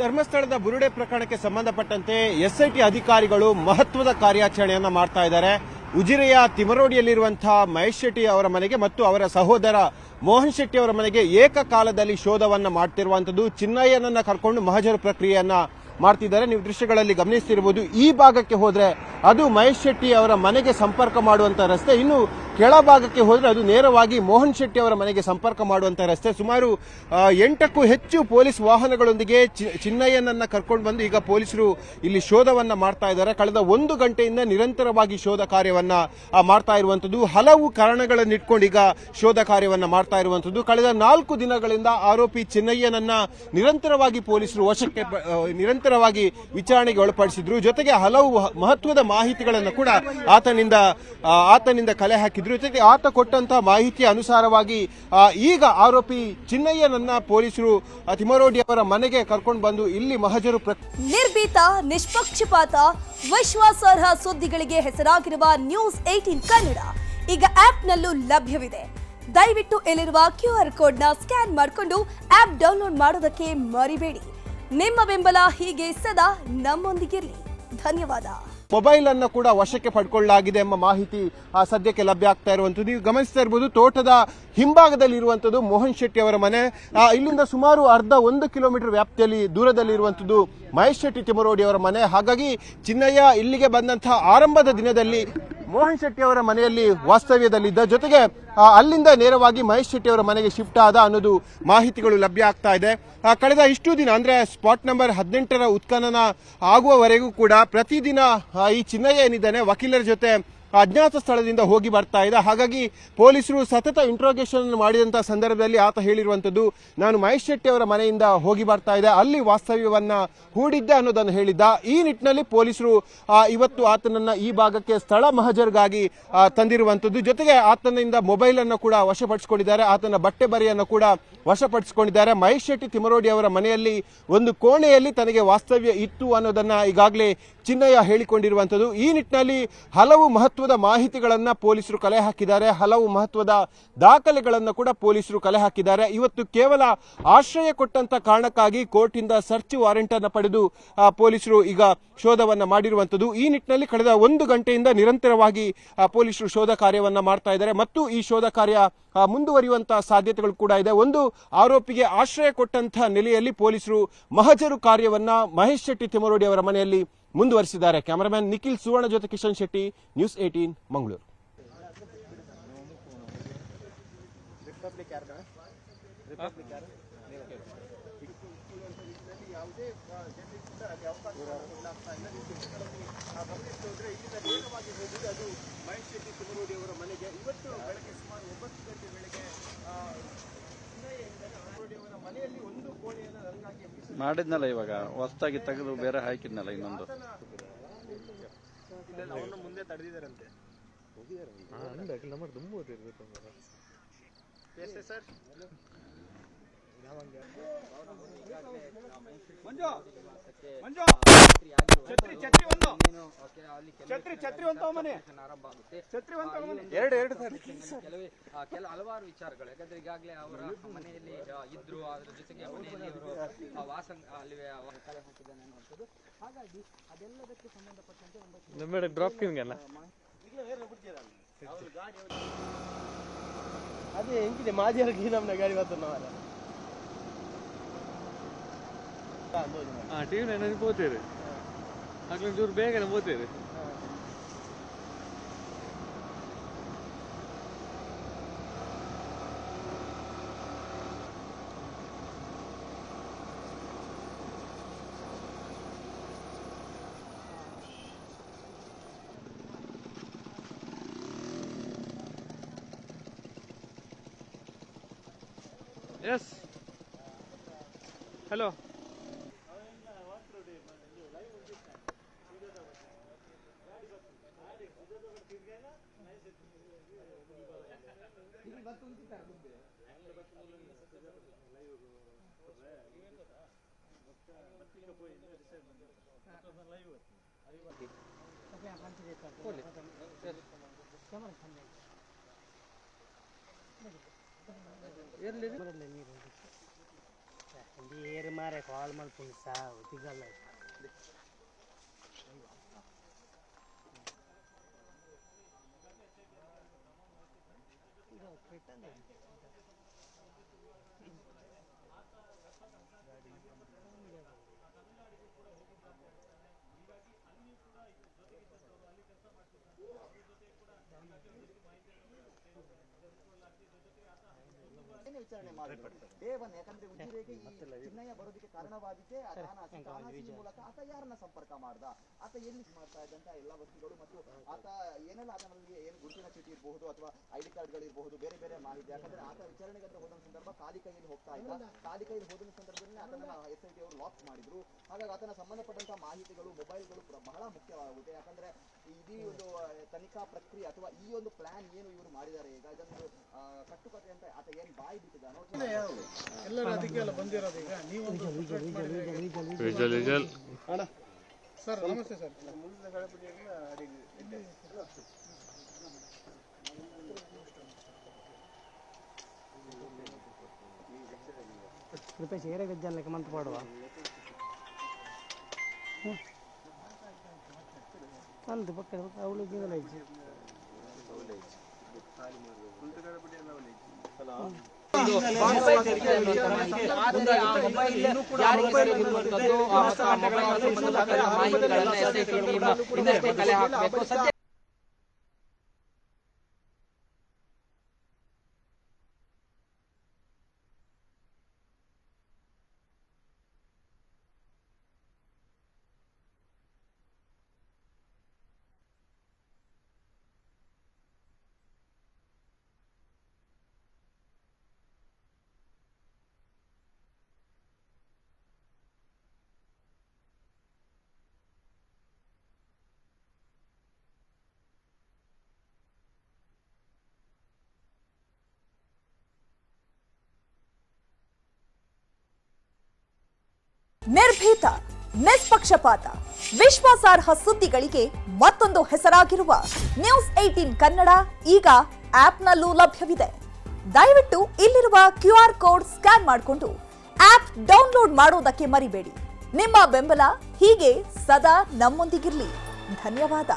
ಧರ್ಮಸ್ಥಳದ ಬುರುಡೆ ಪ್ರಕರಣಕ್ಕೆ ಸಂಬಂಧಪಟ್ಟಂತೆ ಎಸ್ಐಟಿ ಅಧಿಕಾರಿಗಳು ಮಹತ್ವದ ಕಾರ್ಯಾಚರಣೆಯನ್ನ ಮಾಡ್ತಾ ಇದ್ದಾರೆ. ಉಜಿರೆಯ ತಿಮರೋಡಿಯಲ್ಲಿರುವಂತಹ ಮಹೇಶ್ ಶೆಟ್ಟಿ ಅವರ ಮನೆಗೆ ಮತ್ತು ಅವರ ಸಹೋದರ ಮೋಹನ್ ಶೆಟ್ಟಿ ಅವರ ಮನೆಗೆ ಏಕಕಾಲದಲ್ಲಿ ಶೋಧವನ್ನ ಮಾಡ್ತಿರುವಂತದ್ದು. ಚಿನ್ನಯ್ಯನನ್ನ ಕರ್ಕೊಂಡು ಮಹಜರು ಪ್ರಕ್ರಿಯೆಯನ್ನ ಮಾಡ್ತಿದ್ದಾರೆ. ನೀವು ದೃಶ್ಯಗಳಲ್ಲಿ ಗಮನಿಸ್ತಿರಬಹುದು. ಈ ಭಾಗಕ್ಕೆ ಹೋದ್ರೆ ಅದು ಮಹೇಶ್ ಶೆಟ್ಟಿ ಅವರ ಮನೆಗೆ ಸಂಪರ್ಕ ಮಾಡುವಂತ ರಸ್ತೆ. ಇನ್ನು ಕೆಳಭಾಗಕ್ಕೆ ಹೋದ್ರೆ ಅದು ನೇರವಾಗಿ ಮೋಹನ್ ಶೆಟ್ಟಿ ಅವರ ಮನೆಗೆ ಸಂಪರ್ಕ ಮಾಡುವಂತ ರಸ್ತೆ. ಸುಮಾರು 8ಕ್ಕೂ ಹೆಚ್ಚು ಪೊಲೀಸ್ ವಾಹನಗಳೊಂದಿಗೆ ಚಿನ್ನಯ್ಯನನ್ನ ಕರ್ಕೊಂಡು ಬಂದು ಈಗ ಪೊಲೀಸರು ಇಲ್ಲಿ ಶೋಧವನ್ನ ಮಾಡ್ತಾ ಇದ್ದಾರೆ. ಕಳೆದ 1 ಗಂಟೆಯಿಂದ ನಿರಂತರವಾಗಿ ಶೋಧ ಕಾರ್ಯವನ್ನ ಮಾಡ್ತಾ ಇರುವಂತದ್ದು. ಹಲವು ಕಾರಣಗಳನ್ನು ಇಟ್ಕೊಂಡು ಈಗ ಶೋಧ ಕಾರ್ಯವನ್ನ ಮಾಡ್ತಾ ಇರುವಂತದ್ದು. ಕಳೆದ 4 ದಿನಗಳಿಂದ ಆರೋಪಿ ಚಿನ್ನಯ್ಯನನ್ನ ನಿರಂತರವಾಗಿ ಪೊಲೀಸರು ವಶಕ್ಕೆ ನಿರಂತರವಾಗಿ ವಿಚಾರಣೆಗೆ ಒಳಪಡಿಸಿದ್ರು. ಜೊತೆಗೆ ಹಲವು ಮಹತ್ವದ ಮಾಹಿತಿಗಳನ್ನು ಕೂಡ ಆತನಿಂದ ಕಲೆ ಹಾಕಿದ್ರು. ಜೊತೆಗೆ ಆತ ಕೊಟ್ಟಂತಹ ಮಾಹಿತಿಯ ಅನುಸಾರವಾಗಿ ಈಗ ಆರೋಪಿ ಚಿನ್ನಯ್ಯನನ್ನ ಪೊಲೀಸರು ತಿಮರೋಡಿ ಅವರ ಮನೆಗೆ ಕರ್ಕೊಂಡು ಬಂದು ಇಲ್ಲಿ ಮಹಜರು ನಿರ್ಭೀತ, ನಿಷ್ಪಕ್ಷಪಾತ, ವಿಶ್ವಾಸಾರ್ಹ ಸುದ್ದಿಗಳಿಗೆ ಹೆಸರಾಗಿರುವ ನ್ಯೂಸ್ 18 ಕನ್ನಡ ಈಗ ಆಪ್ನಲ್ಲೂ ಲಭ್ಯವಿದೆ. ದಯವಿಟ್ಟು ಇಲ್ಲಿರುವ QR ಕೋಡ್ನ ಸ್ಕ್ಯಾನ್ ಮಾಡಿಕೊಂಡು ಆಪ್ ಡೌನ್ಲೋಡ್ ಮಾಡೋದಕ್ಕೆ ಮರಿಬೇಡಿ. ನಿಮ್ಮ ಬೆಂಬಲ ಹೀಗೆ ಸದಾ ನಮ್ಮೊಂದಿಗಿರಲಿ. ಧನ್ಯವಾದ. ಮೊಬೈಲ್ ಅನ್ನು ಕೂಡ ವಶಕ್ಕೆ ಪಡ್ಕೊಳ್ಳಲಾಗಿದೆ ಎಂಬ ಮಾಹಿತಿ ಸದ್ಯಕ್ಕೆ ಲಭ್ಯ ಆಗ್ತಾ ಇರುವಂತದ್ದು. ನೀವು ಗಮನಿಸ್ತಾ ಇರಬಹುದು, ತೋಟದ ಹಿಂಭಾಗದಲ್ಲಿ ಇರುವಂತದ್ದು ಮೋಹನ್ ಶೆಟ್ಟಿ ಅವರ ಮನೆ. ಇಲ್ಲಿಂದ ಸುಮಾರು 1/2 ಕಿಲೋಮೀಟರ್ ವ್ಯಾಪ್ತಿಯಲ್ಲಿ ದೂರದಲ್ಲಿ ಇರುವಂತದ್ದು ಮಹೇಶ್ ಶೆಟ್ಟಿ ತಿಮರೋಡಿ ಅವರ ಮನೆ. ಹಾಗಾಗಿ ಚಿನ್ನಯ್ಯ ಇಲ್ಲಿಗೆ ಬಂದಂತಹ ಆರಂಭದ ದಿನದಲ್ಲಿ ಮೋಹನ್ ಶೆಟ್ಟಿ ಅವರ ಮನೆಯಲ್ಲಿ ವಾಸ್ತವ್ಯದಲ್ಲಿದ್ದ. ಜೊತೆಗೆ ಅಲ್ಲಿಂದ ನೇರವಾಗಿ ಮಹೇಶ್ ಶೆಟ್ಟಿ ಅವರ ಮನೆಗೆ ಶಿಫ್ಟ್ ಆದ ಅನ್ನೋದು ಮಾಹಿತಿಗಳು ಲಭ್ಯ ಆಗ್ತಾ ಇದೆ. ಕಳೆದ ಇಷ್ಟು ದಿನ ಅಂದ್ರೆ ಸ್ಪಾಟ್ ನಂಬರ್ 18ರ ಉತ್ಖನನ ಆಗುವವರೆಗೂ ಕೂಡ ಪ್ರತಿದಿನ ಈ ಚಿನ್ನಯ್ಯ ಏನಿದ್ದಾನೆ ವಕೀಲರ ಜೊತೆ ಅಜ್ಞಾತ ಸ್ಥಳದಿಂದ ಹೋಗಿ ಬರ್ತಾ ಇದ್ದ. ಹಾಗಾಗಿ ಪೊಲೀಸರು ಸತತ ಇಂಟ್ರೋಗೇಷನ್ ಮಾಡಿದಂತಹ ಸಂದರ್ಭದಲ್ಲಿ ಆತ ಹೇಳಿರುವಂತದ್ದು, ನಾನು ಮಹೇಶ್ ಶೆಟ್ಟಿ ಅವರ ಮನೆಯಿಂದ ಹೋಗಿ ಬರ್ತಾ ಇದ್ದೆ, ಅಲ್ಲಿ ವಾಸ್ತವ್ಯವನ್ನ ಹೂಡಿದ್ದೆ ಅನ್ನೋದನ್ನು ಹೇಳಿದ್ದ. ಈ ನಿಟ್ಟಿನಲ್ಲಿ ಪೊಲೀಸರು ಇವತ್ತು ಆತನನ್ನ ಈ ಭಾಗಕ್ಕೆ ಸ್ಥಳ ಮಹಜರ್ಗಾಗಿ ತಂದಿರುವಂತದ್ದು. ಜೊತೆಗೆ ಆತನಿಂದ ಮೊಬೈಲ್ ಅನ್ನು ಕೂಡ ವಶಪಡಿಸಿಕೊಂಡಿದ್ದಾರೆ. ಆತನ ಬಟ್ಟೆ ಬರೆಯನ್ನು ಕೂಡ ವಶಪಡಿಸಿಕೊಂಡಿದ್ದಾರೆ. ಮಹೇಶ್ ಶೆಟ್ಟಿ ತಿಮರೋಡಿ ಅವರ ಮನೆಯಲ್ಲಿ ಒಂದು ಕೋಣೆಯಲ್ಲಿ ತನಗೆ ವಾಸ್ತವ್ಯ ಇತ್ತು ಅನ್ನೋದನ್ನ ಈಗಾಗಲೇ ಚಿನ್ನಯ್ಯ ಹೇಳಿಕೊಂಡಿರುವಂತದ್ದು. ಈ ನಿಟ್ಟಿನಲ್ಲಿ ಹಲವು ಮಹತ್ವದ ಮಾಹಿತಿಗಳನ್ನ ಪೊಲೀಸರು ಕಲೆ ಹಾಕಿದ್ದಾರೆ. ಹಲವು ಮಹತ್ವದ ದಾಖಲೆಗಳನ್ನು ಕೂಡ ಪೊಲೀಸರು ಕಲೆ ಹಾಕಿದ್ದಾರೆ. ಇವತ್ತು ಕೇವಲ ಆಶ್ರಯ ಕೊಟ್ಟಂತ ಕಾರಣಕ್ಕಾಗಿ ಕೋರ್ಟ್ ಇಂದ ಸರ್ಚ್ ವಾರೆಂಟ್ ಅನ್ನು ಪಡೆದು ಪೊಲೀಸರು ಈಗ ಶೋಧವನ್ನ ಮಾಡಿರುವಂತದ್ದು. ಈ ನಿಟ್ಟಿನಲ್ಲಿ ಕಳೆದ 1 ಗಂಟೆಯಿಂದ ನಿರಂತರವಾಗಿ ಪೊಲೀಸರು ಶೋಧ ಕಾರ್ಯವನ್ನ ಮಾಡ್ತಾ ಇದ್ದಾರೆ ಮತ್ತು ಈ ಶೋಧ ಕಾರ್ಯ ಮುಂದುವರಿಯುವಂತಹ ಸಾಧ್ಯತೆಗಳು ಕೂಡ ಇದೆ. ಒಂದು ಆರೋಪಿಗೆ ಆಶ್ರಯ ಕೊಟ್ಟಂತಹ ನೆಲೆಯಲ್ಲಿ ಪೊಲೀಸರು ಮಹಜರು ಕಾರ್ಯವನ್ನ ಮಹೇಶ್ ಶೆಟ್ಟಿ ತಿಮರೋಡಿ ಅವರ ಮನೆಯಲ್ಲಿ ಮುಂದುವರಿಸಿದ್ದಾರೆ. ಕ್ಯಾಮರಾಮನ್ ನಿಖಿಲ್ ಸುವರ್ಣ ಜೊತೆ ಕಿಶನ್ ಶೆಟ್ಟಿ, ನ್ಯೂಸ್ 18 ಮಂಗಳೂರು. ಮಹೇಶ್ ಶೆಟ್ಟಿ ತಿಮರೋಡಿ ಅವರ ಮನೆಗೆ ಇವತ್ತು ಬೆಳಗ್ಗೆ ಸುಮಾರು 9 ಗಂಟೆ ವೇಳೆಗೆ ಮನೆಯಲ್ಲಿ ಒಂದು ಕೋಣೆಯನ್ನು ನನಗಾಗಿ ಮಾಡಿದ್ನಲ್ಲ, ಇವಾಗ ಹೊಸದಾಗಿ ತೆಗೆದು ಬೇರೆ ಹಾಕಿದ್ನಲ್ಲ ಇನ್ನೊಂದು. ಅವನ್ನ ಮುಂದೆ ತಡೆದಿದ್ದಾರಂತೆ. ಸರ್ ಹಲವಾರು ವಿಚಾರಗಳು, ಯಾಕಂದ್ರೆ ಈಗಾಗಲೇ ಅವರ ಮನೆಯಲ್ಲಿ ಇದ್ರು, ಅದರ ಜೊತೆಗೆ ಮನೆಯಲ್ಲಿ ಅವರು ವಾಸ ಅಲ್ಲಿ ಹಾಕಿದ್ದಾನೆ ಅನ್ನುವಂಥದ್ದು. ಹಾಗಾಗಿ ಅದೆಲ್ಲದಕ್ಕೆ ಸಂಬಂಧಪಟ್ಟಂತೆ ಅದೇ ಎಂಕಿದೆ ಮಾಜಿಯರ್ಗೆ ನಮ್ಮನ್ನ ಗಾಡಿ ಬರ್ತಾನೆ ಟಿವಿ ನನಗೆ ಪೋತೇರಿ ಆಗ್ಲೊಂದು ಚೂರು ಬೇಗನೆ ಪೋತೇರಿ. ಎಸ್ ಹಲೋ ಇರಲಿ. ಏರು ಮಾರೆ ಕಾಲ್ ಮಾಡ್ಕೊಂಡು ಸಾವು ಸಿಗಲ್ಲ ವಿಚಾರಣೆ ಮಾಡಿದ್ರು ಡೇ ಒನ್. ಯಾಕಂದ್ರೆ ಉಜಿರೆಗೆ ಈ ಚಿನ್ನಯ್ಯ ಬರೋದಕ್ಕೆ ಕಾರಣವಾಗಿದ್ದೇ ಮೂಲಕ ಆತ ಯಾರನ್ನ ಸಂಪರ್ಕ ಮಾಡ್ದ, ಆತ ಎಲ್ಲಿ ಮಾಡ್ತಾ ಇದ್ದಂತ ಎಲ್ಲ ವಸ್ತುಗಳು ಮತ್ತು ಆತ ಏನೆಲ್ಲ ಆತನಲ್ಲಿ ಏನು ಗುರುತಿನ ಚೀಟಿ ಇರಬಹುದು ಅಥವಾ ID ಕಾರ್ಡ್ಗಳು ಇರಬಹುದು, ಬೇರೆ ಬೇರೆ ಮಾಹಿತಿ. ಯಾಕಂದ್ರೆ ಆತ ವಿಚಾರಣೆಗೆ ಹೋದ ಸಂದರ್ಭ ಖಾಲಿ ಕೈಯಲ್ಲಿ ಹೋಗ್ತಾ ಇದ್ದ. ಖಾಲಿ ಕೈಯಲ್ಲಿ ಹೋದ ಸಂದರ್ಭದಲ್ಲಿ ಆತನ SIT ಅವರು ಲಾಕ್ ಮಾಡಿದ್ರು. ಹಾಗಾಗಿ ಆತನ ಸಂಬಂಧಪಟ್ಟಂತ ಮಾಹಿತಿಗಳು, ಮೊಬೈಲ್ಗಳು ಬಹಳ ಮುಖ್ಯವಾಗುತ್ತೆ. ಯಾಕಂದ್ರೆ ಇಡೀ ಒಂದು ತನಿಖಾ ಪ್ರಕ್ರಿಯೆ ಅಥವಾ ಈ ಒಂದು ಪ್ಲಾನ್ ಏನು ಇವರು ಮಾಡಿದ್ದಾರೆ ಈಗ ಇದೊಂದು ಕಟ್ಟುಕತೆ ಅಂತ ಆತ ಏನ್ ಬಾಯಿ ಬಿಟ್ಟಿದ್ದಾನೋ ಎಲ್ಲರೂ ಅದಕ್ಕೆ ಎಲ್ಲ ಬಂದಿರೋದು. ಈಗ ನೀವು ಸರ್ ನಮಸ್ತೆ ಸರ್. ರೂಪಾಯಿ ಸೇರೆ ಗಜ್ಜಲ್ಲಕ್ಕೆ ಮಂತ್ ಮಾಡುವ ಅಂದು ಪಕ್ಕ ಅವಳು ಜೀವನ ಇಜ್ಜಿ ಕಲೆ ಹಾಕಬೇಕು. ಸದ್ಯ ನಿರ್ಭೀತ, ನಿಷ್ಪಕ್ಷಪಾತ, ವಿಶ್ವಾಸಾರ್ಹ ಸುದ್ದಿಗಳಿಗೆ ಮತ್ತೊಂದು ಹೆಸರಾಗಿರುವ ನ್ಯೂಸ್ 18 ಕನ್ನಡ ಈಗ ಆಪ್ನಲ್ಲೂ ಲಭ್ಯವಿದೆ. ದಯವಿಟ್ಟು ಇಲ್ಲಿರುವ QR ಕೋಡ್ ಸ್ಕ್ಯಾನ್ ಮಾಡಿಕೊಂಡು ಆಪ್ ಡೌನ್ಲೋಡ್ ಮಾಡೋದಕ್ಕೆ ಮರಿಬೇಡಿ. ನಿಮ್ಮ ಬೆಂಬಲ ಹೀಗೆ ಸದಾ ನಮ್ಮೊಂದಿಗಿರಲಿ. ಧನ್ಯವಾದ.